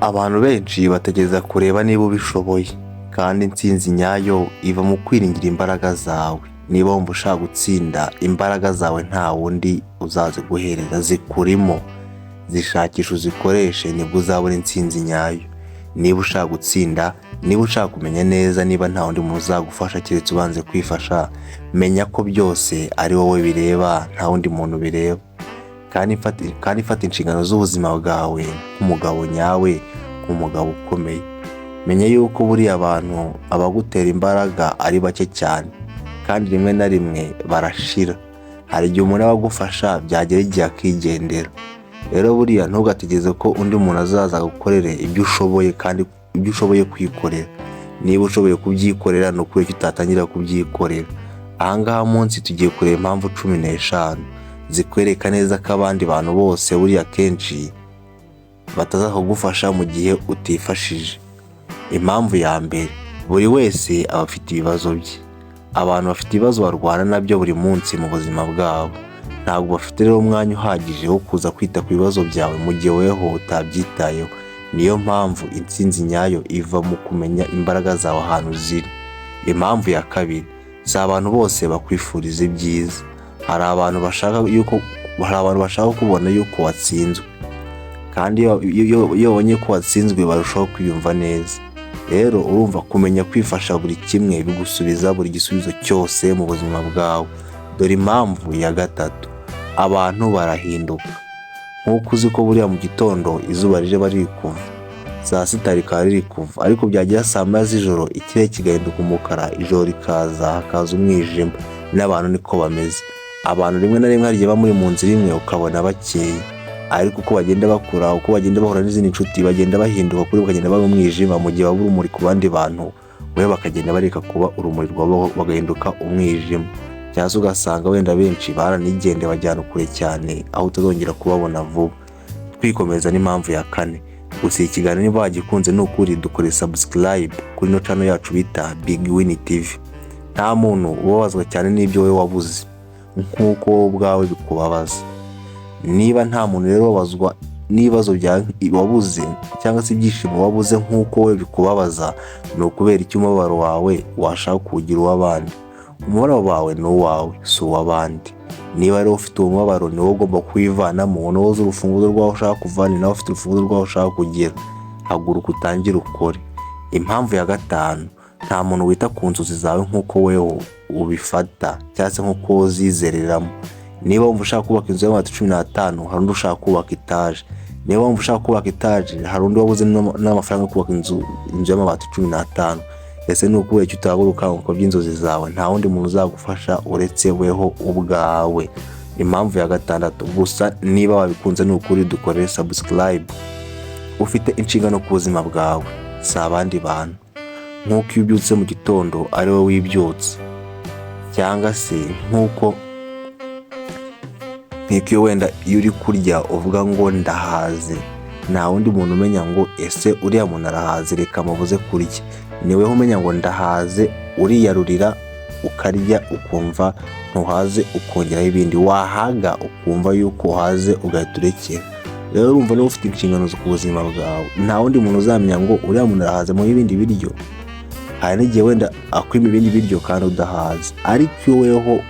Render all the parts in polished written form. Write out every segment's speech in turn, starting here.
Abantu benshi bategereza kureba niba ubishoboye, kandi intsinzi nyayo iva mu kwiringira imbaraga zawe. Niba wumva ushaka gutsinda, imbaraga zawe nta wundi uzaziguhereza, zikurimo. Zishakisha uzikoreshe, nibwo uzabona intsinzi nyayo. Niba ushaka gutsinda, niba ushaka kumenya neza niba nta wundi muntu uzagufasha keretse ubanze kwifasha, menya ko byose ari wowe bireba, nta wundi muntu bireba. Kandi fata inshingano z'ubuzima bwawe nk'umugabo nyawe, nk'umugabo ukomeye. Menya yuko buriya abantu abagutera imbaraga ari bake cyane, kandi rimwe na rimwe barashira. Hari igihe umuntu abagufasha byagera igihe akigendera. Rero buriya ntugategereze ko undi muntu azaza gukorera ibyo ushoboye, kandi ibyo ushoboye kwikorera. Niba ushoboye kubyikorera, ni ukuri utatangira kubyikorera. Ahangaha munsi tugiye kureba impamvu 15 zikwereka neza ko abandi bantu bose buriya kenshi bataza kugufasha mu gihe utifashije. Impamvu ya mbere, buri wese aba afite ibibazo bye. Abantu bafite ibibazo barwana nabyo buri munsi mu buzima bwabo. Ntabwo bafite rero umwanya uhagije wo kuza kwita ku bibazo byawe mu gihe weho utabyitayeho. Niyo mpamvu intsinzi nyayo iva mu kumenya imbaraga zawe ahantu ziri. Impamvu ya kabiri, si abantu bose bakwifuriza ibyiza. Hari abantu bashaka kubona yuko watsinzwe, kandi iyo babonye ko watsinzwe barushaho kwiyumva neza. Rero urumva kumenya kwifasha buri kimwe bigusubiza buri gisubizo cyose mu buzima bwawe. Dore impamvu ya gatatu, abantu barahinduka. Nk'uko uzi ko buriya mu gitondo izuba rije bari kuva, saa sita rikaba riri kuva, ariko byagera saa 4 z'ijoro ikirere kigahinduka umukara, ijoro rikaza, hakaza umwijima. N'abantu niko bameze. Abantu rimwe na rimwe hagiye muri mu nzira imwe ukabona bakeye, ariko uko bagenda bakura, uko bagenda bahura n'izindi nshuti, bagenda bahinduka kuri bakagenda baba umwijima. Mu gihe babura umuri ku bandi bantu, we bakagenda bareka kuba urumuri rwabo bagahinduka umwijima. Cyangwa ugasanga wenda benshi baranigende bajyana kure cyane, aho utazongera kubabona vuba. Twikomeza n'impamvu ya kane. Gusa ikiganiro niba wagikunze ni ukuri dukore subscribe kuri no channel yacu bita Big Win TV. Nta muntu ubabazwa cyane n'ibyo we wabuze nk'uko wowe ubwawe bikubabaza. Niba nta muntu rero ubabazwa n'ibibazo byawe wabuze, cyangwa se ibyishimo wabuze nk'uko wowe bikubabaza, ni ukubera icyo umubabaro wawe washaka kugira uw'abandi. Umubabaro wawe ni uwawe, si uw'abandi. Niba rero ufite umubabaro, ni wowe ugomba kwivanamo. Wowe urufunguzo rwawe ushaka kuvana, nawe ufite urufunguzo rwawe ushaka kugira. Haguruka utangire ukore. Impamvu ya gatanu, nta muntu wita ku nzozi zawe nk'uko wewe ubifata, cyangwa se nk'uko uzizereramo. Niba wumva ushaka kubaka inzu y'amabati 15, hari undi ushaka kubaka etaje. Niba wumva ushaka kubaka etaje, hari undi wabuze n'amafaranga yo kubaka inzu y'amabati 15. Ese ni ukubera icyo utahaguruka ngo by'inzozi zawe? Nta wundi muntu uzagufasha uretse weho ubwawe. Impamvu ya gatandatu, gusa niba wabikunze ni ukuri dukorere subscribe. Ufite inshingano ku buzima bwawe, si abandi bantu. Nk'uko iyo ubyutse mu gitondo ari wowe wibyutse, cyangwa se nk'uko iyo wenda iyo uri kurya uvuga ngo ndahaze, nta wundi muntu umenya ngo ese uriya muntu arahaze reka mubuze kurya. Ni wewe umenya ngo ndahaze, uriyarurira ukarya ukumva ntuhaze, ukongeraho ibindi. Wahaga ukumva yuko uhaze ugahita urekera. Rero urumva niba ufite inshingano zo ku buzima bwawe, nta wundi muntu uzamenya ngo uriya muntu arahaze mu ibindi biryo. Hari n'igihe wenda akwima ibindi biryo kandi udahaze, ariko weho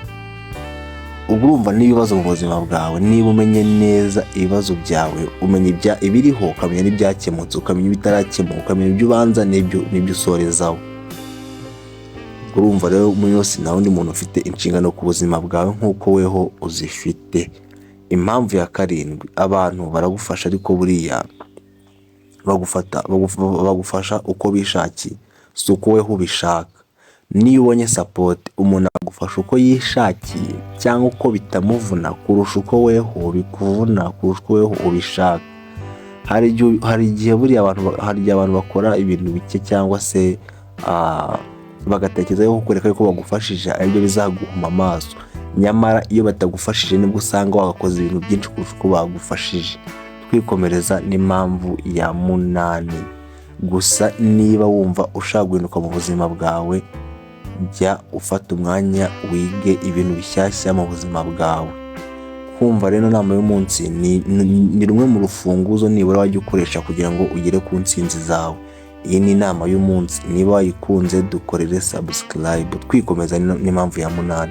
urumva n'ibibazo mu buzima bwawe. Niba umenye neza ibibazo byawe, umenya ibiriho, ukamenya n'ibyakemutse, ukamenya ibitarakemuka, ukamenya ibyo ubanza n'ibyo usorezaho. Urumva rero mu yose nta wundi muntu ufite inshingano ku buzima bwawe nk'uko weho uzifite. Impamvu ya karindwi, abantu baragufasha ariko buriya bagufasha uko bishakiye, si uko weho ubishaka. Niyo ubonye support, umuntu agufasha uko yishakiye cyangwa uko bitamuvuna kurusha uko weho bikuvuna, kurusha uko weho ubishaka. Hari igihe buriya abantu bakora ibintu bike, cyangwa se bagatekereza yuko kwereka yuko bagufashije aribyo bizaguhuma amaso. Nyamara iyo batagufashije nibwo usanga wagakoze ibintu byinshi kurusha uko bagufashije. Twikomereza n'impamvu ya 8. Gusa niba wumva ushaka guhinduka mu buzima bwawe, jya ufata umwanya wige ibintu bishyashya mu buzima bwawe. kumva rero inama y'umunsi ni rumwe mu rufunguzo nibura wajya ukoresha kugira ngo ugere ku ntsinzi zawe. Iyi ni inama y'umunsi, niba wayikunze dukorere subscribe. Twikomeza n'impamvu ya 8.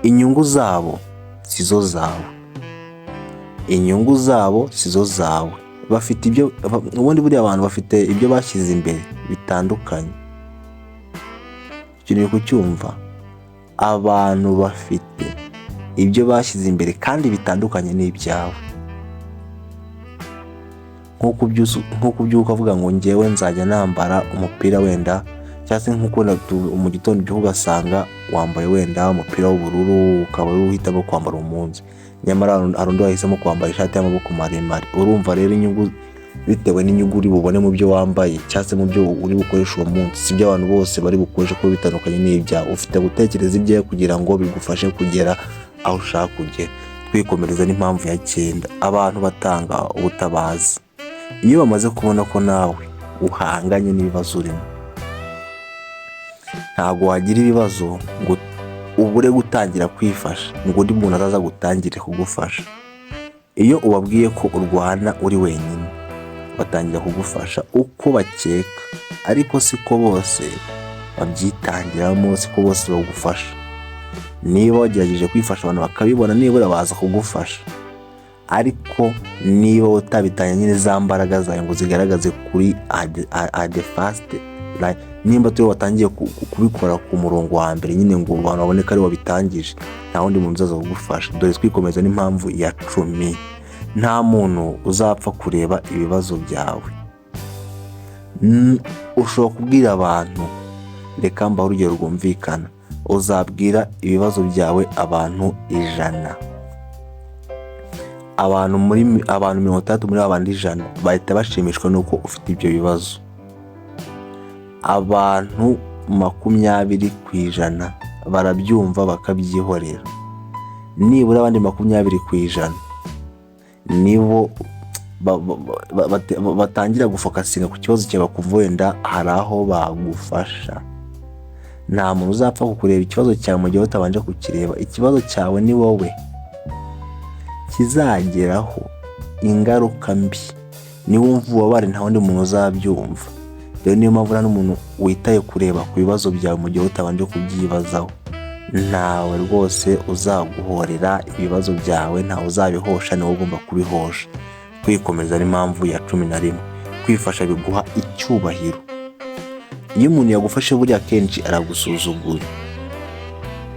Inyungu zabo sizo zawe, inyungu zabo sizo zawe. Bafite ibyo ubundi buriya abantu bafite ibyo bashyize imbere bitandukanye. Icyo ni kucyumva, abantu bafite ibyo bashyize imbere kandi bitandukanye n'ibyawe. Nk'uko ubyuka uvuga ngo ngewe nzajya nambara umupira wenda, cyangwa se nk'uko mu gitondo ubyuka ugasanga wambaye wenda umupira w'ubururu, ukaba uhitamo kwambara umunsi, nyamara hari undi wahisemo kwambara ishati y'amaboko maremare. Urumva rero inyungu bitewe n'inyungu uri bubone mu byo wambaye cyangwa se mu byo uri bukoresha uwo munsi, si byo abantu bose bari bukoresha kuko bitandukanye n'ibyawe. Ufite gutekereza ibyawe kugira ngo bigufashe kugera aho ushaka kugera. Twikomereza n'impamvu ya 9. Abantu batanga ubutabazi iyo bamaze kubona ko nawe uhanganye n'ibibazo urimo. Ntabwo wagira ibibazo ngo ubure gutangira kwifasha ngo undi muntu azaza gutangire kugufasha. Iyo ubabwiye ko urwana uri wenyine batangira kugufasha uko bakeka, ariko siko bose babyitangiramo, siko bose bagufasha. Niba wagerageje kwifasha abantu bakabibona nibura baza kugufasha, ariko niba utabitanya nyine za mbaraga zawe ngo zigaragaze kuri the first line, nimba turi watangiye kubikora ku murongo wa mbere nyine ngo abantu babone ko ari wabitangije, nta wundi muntu uzaza kugufasha. Dore twikomeza n'impamvu ya 10. Nta muntu uzapfa kureba ibibazo byawe. Ushobora kubwira abantu, reka mbaho urugero rwumvikana, uzabwira ibibazo byawe abantu 100. Abantu 30 muri abandi 100 bahita bashimishwa nuko ufite ibyo bibazo. Abantu 20% barabyumva bakabyihorera. Nibura abandi 20% nibo batangira gufokasinga ku kibazo cyawe kuva wenda hari aho bagufasha. Nta muntu uzapfa kukureba ikibazo cyawe mu gihe utabanje kukireba. Ikibazo cyawe ni wowe kizageraho ingaruka mbi. Niwumva ubabare nta wundi muntu uzabyumva. Rero niyo mpamvu nta n'umuntu witaye kureba ku bibazo byawe mu gihe utabanje kubyibazaho. Ntawe rwose uzaguhorera ibibazo byawe, ntawe uzabihosha, niwe ugomba kubihosha. Kwikomeza n'impamvu ya 11. Kwifasha biguha icyubahiro. Iyo umuntu yagufashe buriya kenshi aragusuzugura.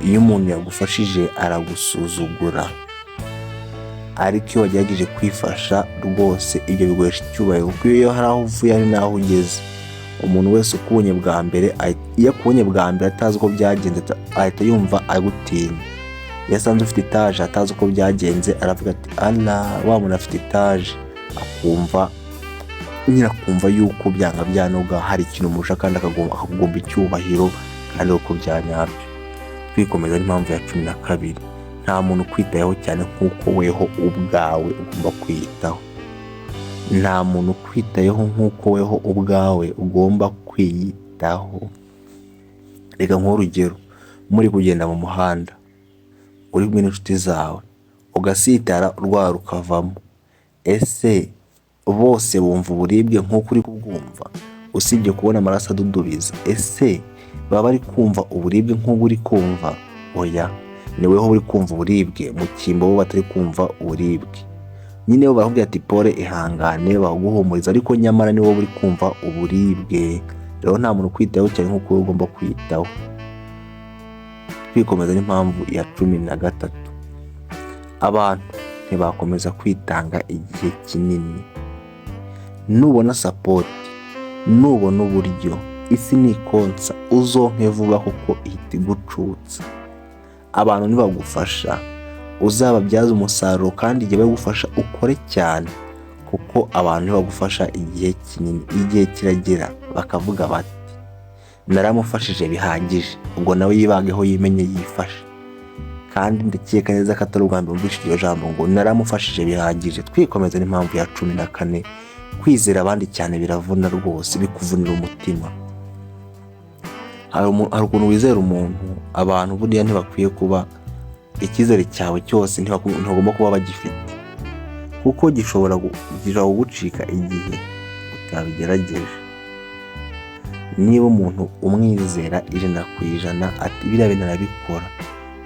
Iyo umuntu yagufashije aragusuzugura, ariko iyo wagerageje kwifasha rwose ibyo biguhesha icyubahiro, kuko iyo hari aho uvuye ari naho ugeze. Umuntu wese ukubonye bwa mbere, iyo akubonye bwa mbere atazi uko byagenze ahita yumva agutinya. Iyo asanze ufite itaje atazi uko byagenze aravuga ati wa muntu afite itaje, akumva yuko byanga byanoga hari ikintu umurusha kandi akakugomba icyubahiro kandi uko byanyabyo. Twikomeza n'impamvu ya 12. Nta muntu kwitayeho cyane nk'uko weho ubwawe ugomba kwiyitaho. Nta muntu kwitayeho nk'uko weho ubwawe ugomba kwiyitaho. Reka nk'urugero, muri kugenda mu muhanda uri kumwe n'inshuti zawe ugasitara urwara rukavamo, ese bose bumva uburibwe nk'uko uri kubwumva? Usibye kubona amaraso adudubiza, ese baba bari kumva uburibwe nk'uko uri kumva? Oya, ni weho uri kumva uburibwe mu cyimbo, bo batari kumva uburibwe. Nyine bo barakubwira ati pole, ihangane, baguhumuriza, ariko nyamara ni wowe uri kumva uburibwe. Rero nta muntu kwitaho cyane nk'uko ugomba kwitaho. Kwikomeza n'impamvu ya 13. Abantu ntibakomeza kwitanga igihe kinini. Nubona support, nubona uburyo isi nikonsa, uzonke vuba kuko ihita igucutsa. Abantu nibagufasha uzababyaza umusaruro, kandi igihe bagufasha ukore cyane, kuko abantu nibagufasha igihe kinini, igihe kiragera bakavuga bati naramufashije bihagije, ubwo nawe yibageho yimenye yifashe. Kandi ndakeka neza ko atari ubwa mbere umvise iryo jambo ngo naramufashije bihagije. Twikomeza n'impamvu ya 14. Kwizera abandi cyane biravuna rwose, bikuvunira umutima. Hari ukuntu wizera umuntu. Abantu buriya ntibakwiye kuba icyizere cyawe cyose ntugomba kuba bagifite, kuko gishobora kugucika igihe utabigerageje. Niba umuntu umwizera 100% ati biriya bintu arabikora,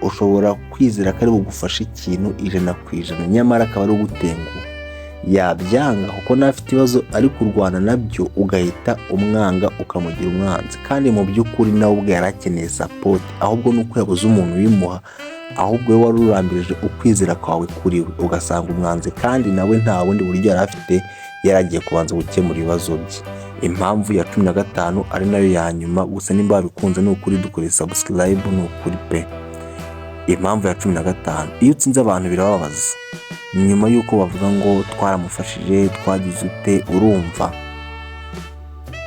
ushobora kwizera ko ari bugufashe ikintu 100%, nyamara akaba ari ugutenguha, yabyanga kuko n'afite ibibazo ari kurwana nabyo, ugahita umwanga ukamugira umwanzi, kandi mu by'ukuri nawe ubwe yarakeneye support, ahubwo nuko yabuze umuntu uyimuha, ahubwo we wari urambirije ukwizera kwawe kuri we, ugasanga umwanzi, kandi nawe nta bundi buryo yari afite, yaragiye kubanza gukemura ibibazo bye. Impamvu ya 15 ari nayo ya nyuma, gusa nimba wabikunze ni ukuri dukore subscribe, ni ukuri pe. Impamvu ya 15, iyo utsinze abantu birababaza, nyuma yuko bavuga ngo twaramufashije, twagize ute, urumva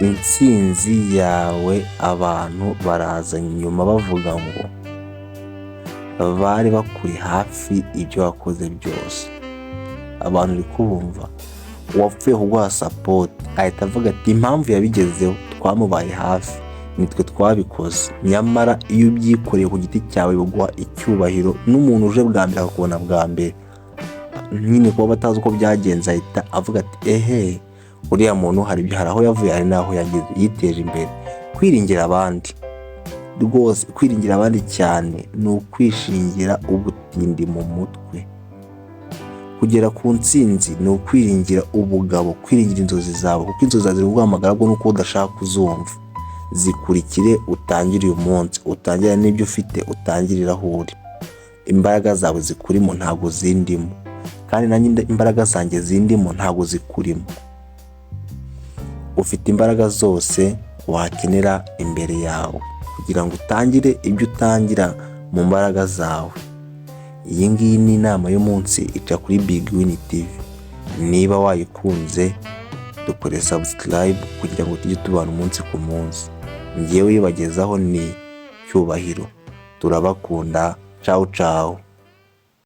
intsinzi yawe abantu baraza nyuma bavuga ngo bari bakuri hafi ibyo wakoze byose. Abantu uri kubumva, uwapfuye kuguha support ahita avuga ati impamvu yabigezeho twamubaye hafi, nitwe twabikoze. Nyamara iyo ubyikoreye ku giti cyawe biguha icyubahiro, n'umuntu uje bwa mbere akakubona bwa mbere, nyine kuba batazi uko byagenze, ahita avuga ati ehe, uriya muntu hari aho yavuye, hari n'aho yageze, yiteje imbere. Kwiringira abandi, rwose kwiringira abandi cyane ni ukwishingira ubutindi mu mutwe. Kugera ku ntsinzi ni ukwiringira ubugabo, kwiringira inzozi zawe, kuko inzozi zawe ziri guhamagara bwo nuko udashaka kuzumva. Zikurikire, utangire uyu munsi, utangire n'ibyo ufite, utangirira aho uri. Imbaraga zawe zikurimo ntabwo zindimo, kandi nanjye imbaraga zanjye zindimo ntabwo zikurimo. Ufite imbaraga zose wakenera imbere yawe kugira ngo utangire ibyo utangira mu mbaraga zawe. Iyi ngiyi ni inama y'umunsi ica kuri Big Win TV. Niba wayikunze dukore subscribe kugira ngo tujye tubana umunsi ku munsi. Ngewe yibagezaho ni Cyubahiro. Turabakunda. Ciao ciao.